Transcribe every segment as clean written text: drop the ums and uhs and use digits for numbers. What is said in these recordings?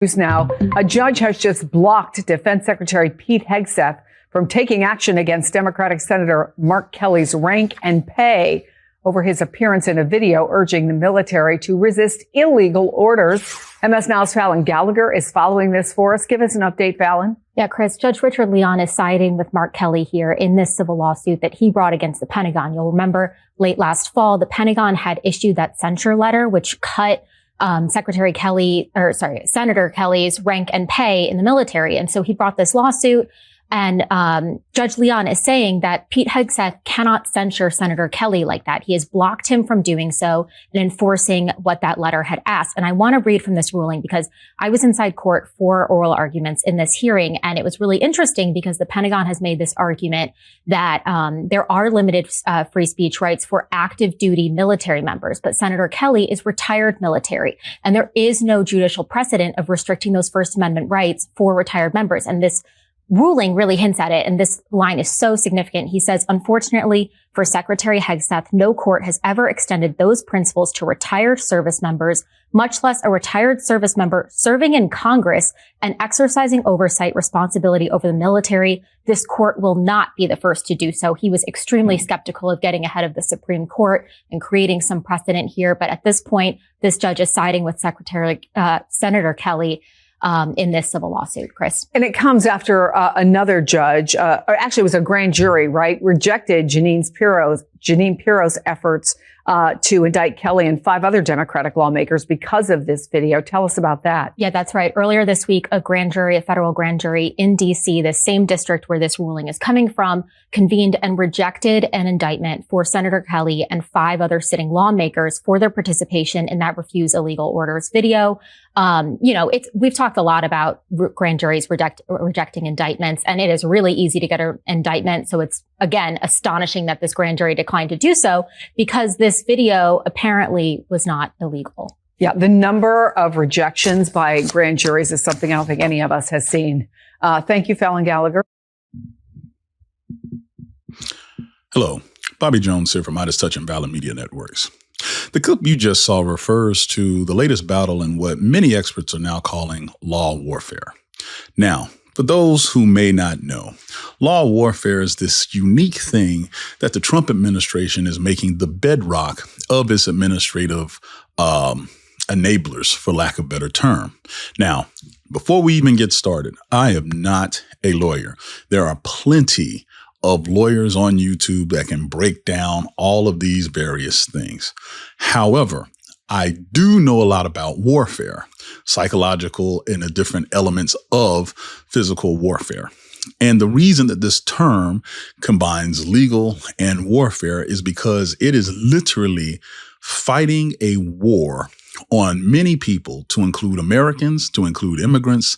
News now. A judge has just blocked Defense Secretary Pete Hegseth from taking action against Democratic Senator Mark Kelly's rank and pay over his appearance in a video urging the military to resist illegal orders. MS Now's Fallon Gallagher is following this for us. Give us an update, Fallon. Yeah, Chris, Judge Richard Leon is siding with Mark Kelly here in this civil lawsuit that he brought against the Pentagon. You'll remember late last fall, the Pentagon had issued that censure letter, which cut Senator Kelly's rank and pay in the military. And so he brought this lawsuit. And Judge Leon is saying that Pete Hegseth cannot censure Senator Kelly like that. He has blocked him from doing so and enforcing what that letter had asked. And I want to read from this ruling because I was inside court for oral arguments in this hearing. And it was really interesting because the Pentagon has made this argument that there are limited free speech rights for active duty military members. But Senator Kelly is retired military. And there is no judicial precedent of restricting those First Amendment rights for retired members. And this ruling really hints at it, and this line is so significant. He says, unfortunately, for Secretary Hegseth, no court has ever extended those principles to retired service members, much less a retired service member serving in Congress and exercising oversight responsibility over the military. This court will not be the first to do so. He was extremely skeptical of getting ahead of the Supreme Court and creating some precedent here. But at this point, this judge is siding with Senator Kelly in this civil lawsuit, Chris. And it comes after another judge, or actually it was a grand jury, right, rejected Jeanine Pirro's efforts to indict Kelly and 5 other Democratic lawmakers because of this video. Tell us about that. Yeah, that's right. Earlier this week, a federal grand jury in D.C., the same district where this ruling is coming from, convened and rejected an indictment for Senator Kelly and 5 other sitting lawmakers for their participation in that Refuse Illegal Orders video. We've talked a lot about grand juries rejecting indictments, and it is really easy to get an indictment. So it's, again, astonishing that this grand jury declined to do so because this video apparently was not illegal. Yeah, the number of rejections by grand juries is something I don't think any of us has seen. Thank you, Fallon Gallagher. Hello, Bobby Jones here from MeidasTouch and Valid Media Networks. The clip you just saw refers to the latest battle in what many experts are now calling law warfare. Now, for those who may not know, law warfare is this unique thing that the Trump administration is making the bedrock of its administrative enablers, for lack of a better term. Now, before we even get started, I am not a lawyer. There are plenty of lawyers on YouTube that can break down all of these various things. However, I do know a lot about warfare, psychological and the different elements of physical warfare. And the reason that this term combines legal and warfare is because it is literally fighting a war on many people, to include Americans, to include immigrants,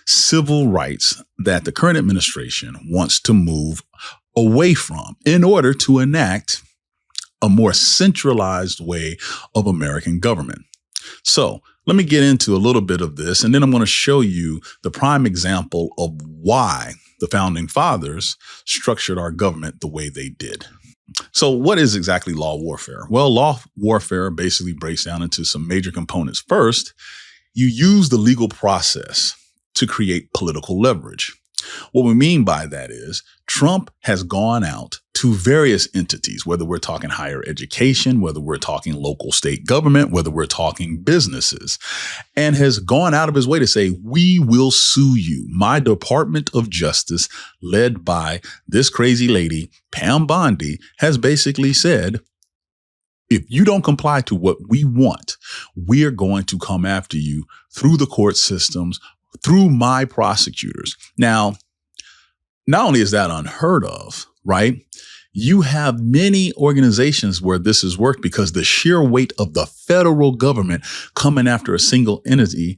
civil rights that the current administration wants to move away from in order to enact a more centralized way of American government. So let me get into a little bit of this, and then I'm going to show you the prime example of why the founding fathers structured our government the way they did. So what is exactly law warfare? Well, law warfare basically breaks down into some major components. First, you use the legal process to create political leverage. What we mean by that is Trump has gone out to various entities, whether we're talking higher education, whether we're talking local state government, whether we're talking businesses, and has gone out of his way to say, we will sue you. My Department of Justice, led by this crazy lady, Pam Bondi, has basically said, if you don't comply to what we want, we are going to come after you through the court systems, through my prosecutors. Now, not only is that unheard of, right? You have many organizations where this has worked because the sheer weight of the federal government coming after a single entity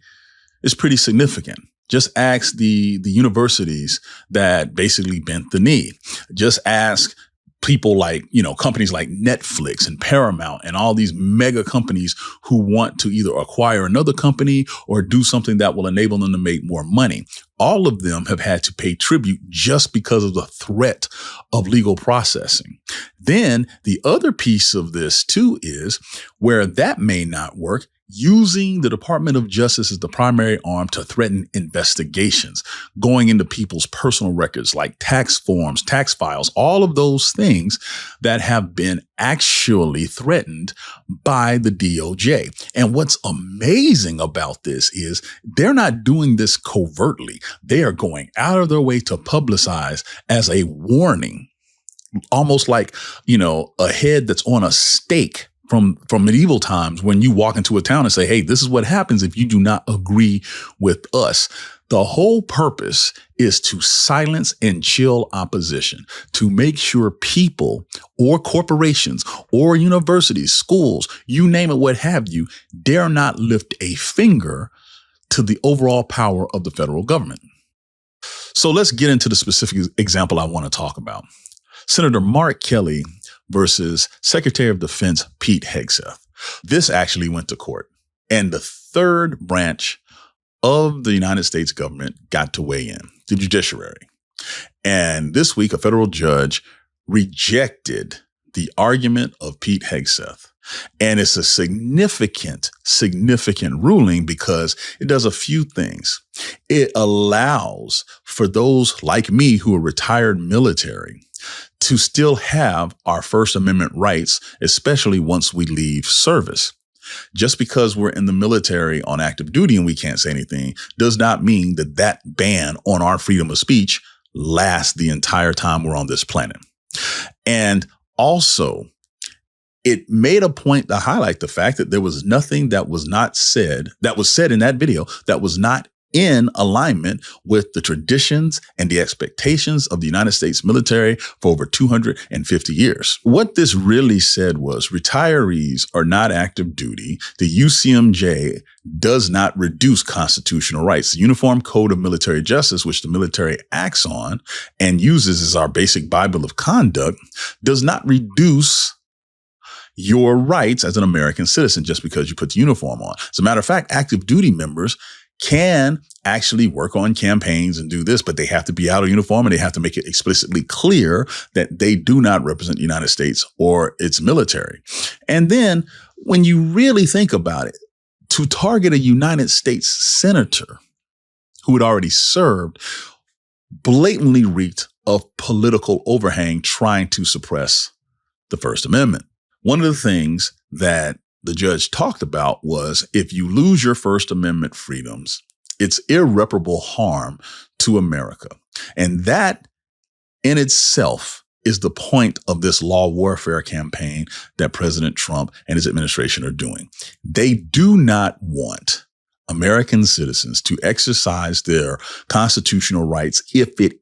is pretty significant. Just ask the universities that basically bent the knee. Just ask people like, companies like Netflix and Paramount and all these mega companies who want to either acquire another company or do something that will enable them to make more money. All of them have had to pay tribute just because of the threat of legal processing. Then the other piece of this too is Where that may not work, using the Department of Justice as the primary arm to threaten investigations, going into people's personal records like tax forms, tax files, all of those things that have been actually threatened by the DOJ. And what's amazing about this is they're not doing this covertly. They are going out of their way to publicize as a warning, almost like, a head that's on a stake from medieval times when you walk into a town and say, hey, this is what happens if you do not agree with us. The whole purpose is to silence and chill opposition, to make sure people or corporations or universities, schools, you name it, what have you, dare not lift a finger to the overall power of the federal government. So let's get into the specific example I want to talk about. Senator Mark Kelly versus Secretary of Defense Pete Hegseth. This actually went to court, and the third branch of the United States government got to weigh in, the judiciary. And this week, a federal judge rejected the argument of Pete Hegseth. And it's a significant ruling because it does a few things. It allows for those like me who are retired military to still have our First Amendment rights, especially once we leave service. Just because we're in the military on active duty and we can't say anything does not mean that that ban on our freedom of speech lasts the entire time we're on this planet. And also, it made a point to highlight the fact that there was nothing that was said in that video that was not in alignment with the traditions and the expectations of the United States military for over 250 years. What this really said was retirees are not active duty. The UCMJ does not reduce constitutional rights. The Uniform Code of Military Justice, which the military acts on and uses as our basic Bible of conduct, does not reduce your rights as an American citizen just because you put the uniform on. As a matter of fact, active duty members can actually work on campaigns and do this, but they have to be out of uniform and they have to make it explicitly clear that they do not represent the United States or its military. And then when you really think about it, to target a United States senator who had already served blatantly reeked of political overhang trying to suppress the First Amendment. One of the things that the judge talked about was if you lose your First Amendment freedoms, it's irreparable harm to America. And that in itself is the point of this law warfare campaign that President Trump and his administration are doing. They do not want American citizens to exercise their constitutional rights if it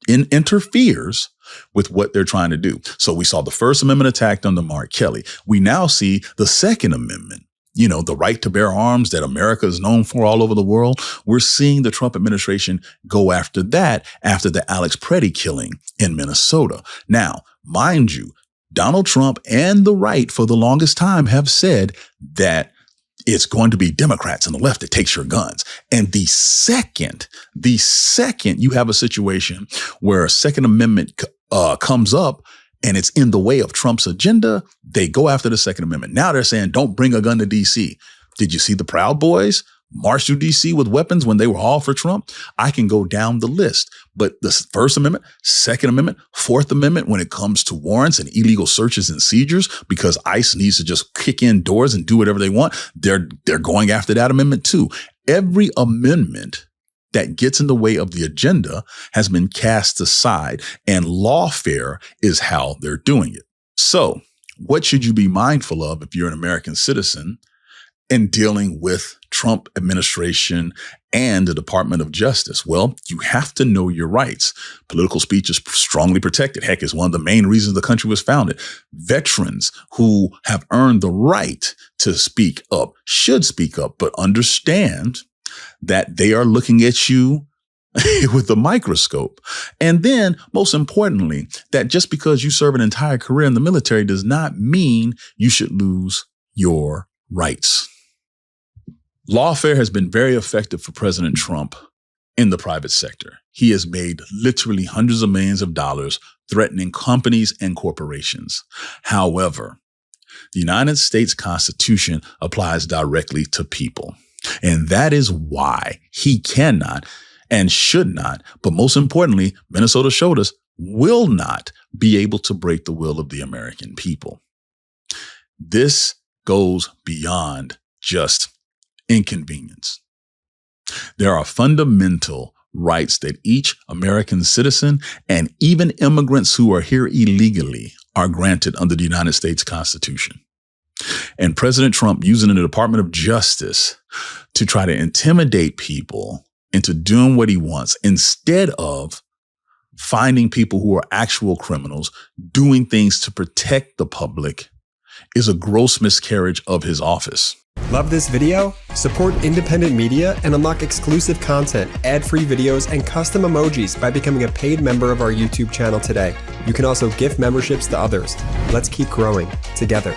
interferes with what they're trying to do. So we saw the First Amendment attacked under Mark Kelly. We now see the Second Amendment, the right to bear arms that America is known for all over the world. We're seeing the Trump administration go after that after the Alex Preddy killing in Minnesota. Now, mind you, Donald Trump and the right for the longest time have said that it's going to be Democrats and the left that takes your guns. And the second you have a situation where a Second Amendment comes up and it's in the way of Trump's agenda, they go after the Second Amendment. Now they're saying, don't bring a gun to D.C. Did you see the Proud Boys march through D.C. with weapons when they were all for Trump? I can go down the list. But the First Amendment, Second Amendment, Fourth Amendment, when it comes to warrants and illegal searches and seizures, because ICE needs to just kick in doors and do whatever they want, they're going after that amendment too. Every amendment that gets in the way of the agenda has been cast aside, and lawfare is how they're doing it. So what should you be mindful of if you're an American citizen in dealing with Trump administration and the Department of Justice? Well, you have to know your rights. Political speech is strongly protected. Heck, it's one of the main reasons the country was founded. Veterans who have earned the right to speak up should speak up, but understand that they are looking at you with a microscope. And then, most importantly, that just because you serve an entire career in the military does not mean you should lose your rights. Lawfare has been very effective for President Trump in the private sector. He has made literally hundreds of millions of dollars threatening companies and corporations. However, The United States Constitution applies directly to people. And that is why he cannot and should not, but most importantly, Minnesota showed us, will not be able to break the will of the American people. This goes beyond just inconvenience. There are fundamental rights that each American citizen and even immigrants who are here illegally are granted under the United States Constitution. And President Trump using the Department of Justice to try to intimidate people into doing what he wants instead of finding people who are actual criminals, doing things to protect the public, is a gross miscarriage of his office. Love this video? Support independent media and unlock exclusive content, ad-free videos, and custom emojis by becoming a paid member of our YouTube channel today. You can also gift memberships to others. Let's keep growing together.